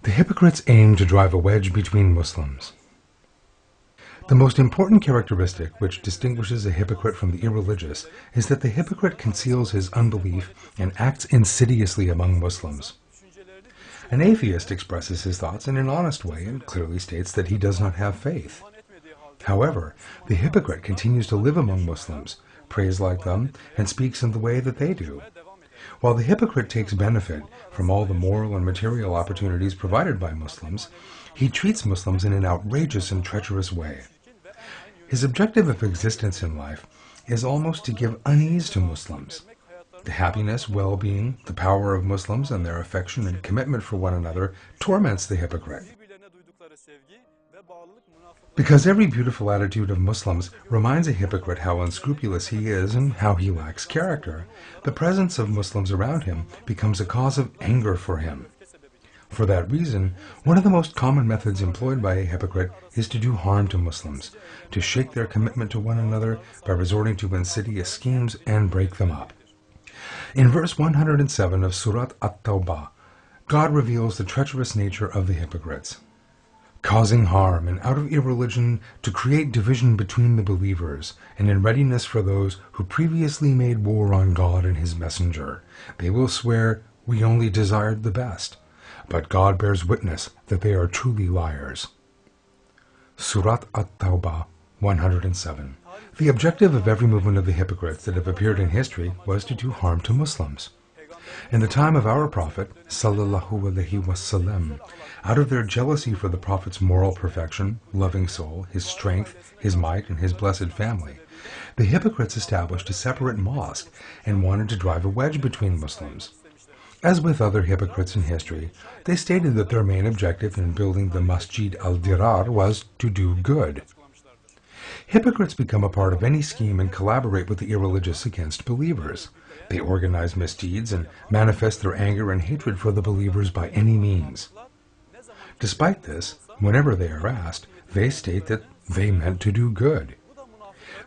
The hypocrites aim to drive a wedge between Muslims. The most important characteristic which distinguishes a hypocrite from the irreligious is that the hypocrite conceals his unbelief and acts insidiously among Muslims. An atheist expresses his thoughts in an honest way and clearly states that he does not have faith. However, the hypocrite continues to live among Muslims, prays like them, and speaks in the way that they do. While the hypocrite takes benefit from all the moral and material opportunities provided by Muslims, he treats Muslims in an outrageous and treacherous way. His objective of existence in life is almost to give unease to Muslims. The happiness, well-being, the power of Muslims and their affection and commitment for one another torments the hypocrite. Because every beautiful attitude of Muslims reminds a hypocrite how unscrupulous he is and how he lacks character, the presence of Muslims around him becomes a cause of anger for him. For that reason, one of the most common methods employed by a hypocrite is to do harm to Muslims, to shake their commitment to one another by resorting to insidious schemes and break them up. In verse 107 of Surat At-Tawbah, God reveals the treacherous nature of the hypocrites. Causing harm and out of irreligion to create division between the believers, and in readiness for those who previously made war on God and His messenger, they will swear, "We only desired the best." But God bears witness that they are truly liars. Surat At-Tawbah 107. The objective of every movement of the hypocrites that have appeared in history was to do harm to Muslims. In the time of our Prophet, sallallahu alaihi wasallam, out of their jealousy for the Prophet's moral perfection, loving soul, his strength, his might, and his blessed family, the hypocrites established a separate mosque and wanted to drive a wedge between Muslims. As with other hypocrites in history, they stated that their main objective in building the Masjid al-Dirar was to do good. Hypocrites become a part of any scheme and collaborate with the irreligious against believers. They organize misdeeds and manifest their anger and hatred for the believers by any means. Despite this, whenever they are asked, they state that they meant to do good.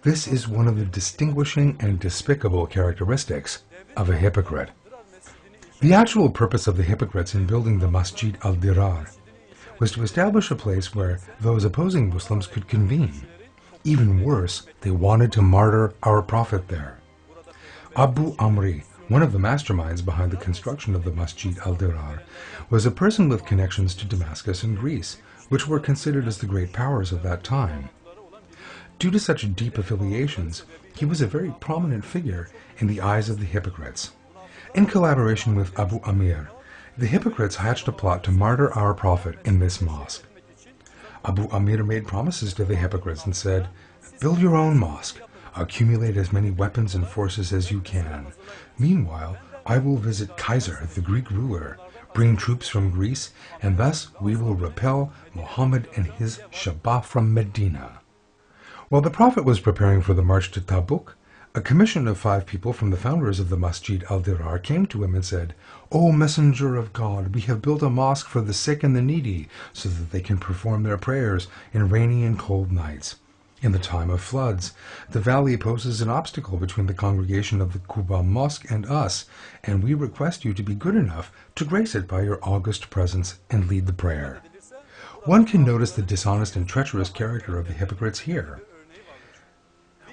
This is one of the distinguishing and despicable characteristics of a hypocrite. The actual purpose of the hypocrites in building the Masjid al-Dirar was to establish a place where those opposing Muslims could convene. Even worse, they wanted to martyr our Prophet there. Abu Amri, one of the masterminds behind the construction of the Masjid al-Dirar, was a person with connections to Damascus and Greece, which were considered as the great powers of that time. Due to such deep affiliations, he was a very prominent figure in the eyes of the hypocrites. In collaboration with Abu Amir, the hypocrites hatched a plot to martyr our Prophet in this mosque. Abu Amir made promises to the hypocrites and said, "Build your own mosque. Accumulate as many weapons and forces as you can. Meanwhile, I will visit Caesar, the Greek ruler, bring troops from Greece, and thus we will repel Muhammad and his Shabah from Medina." While the Prophet was preparing for the march to Tabuk, a commission of 5 people from the founders of the Masjid al-Dirar came to him and said, "O Messenger of God, we have built a mosque for the sick and the needy, so that they can perform their prayers in rainy and cold nights. In the time of floods, the valley poses an obstacle between the congregation of the Quba Mosque and us, and we request you to be good enough to grace it by your august presence and lead the prayer." One can notice the dishonest and treacherous character of the hypocrites here.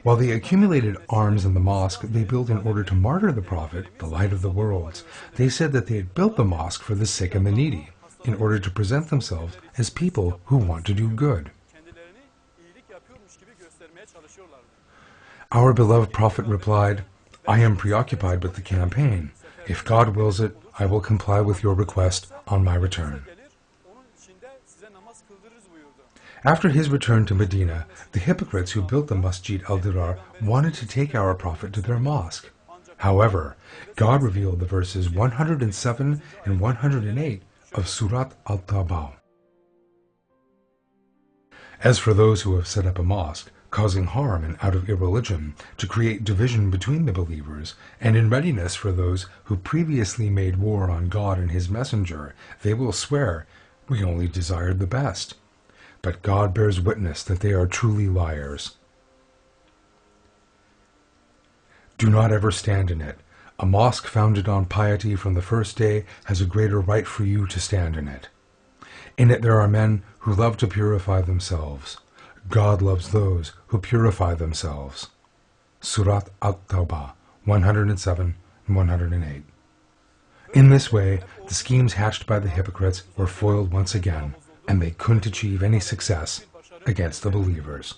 While they accumulated arms in the mosque they built in order to martyr the Prophet, the light of the worlds, they said that they had built the mosque for the sick and the needy, in order to present themselves as people who want to do good. Our beloved Prophet replied, "I am preoccupied with the campaign. If God wills it, I will comply with your request on my return." After his return to Medina, the hypocrites who built the Masjid al-Dirar wanted to take our Prophet to their mosque. However, God revealed the verses 107 and 108 of Surat At-Tawbah. As for those who have set up a mosque, causing harm and out of irreligion, to create division between the believers, and in readiness for those who previously made war on God and His messenger, they will swear, "We only desired the best." But God bears witness that they are truly liars. Do not ever stand in it. A mosque founded on piety from the first day has a greater right for you to stand in it. In it there are men who love to purify themselves. God loves those who purify themselves. Surat At-Tawbah 107 and 108. In this way, the schemes hatched by the hypocrites were foiled once again, and they couldn't achieve any success against the believers.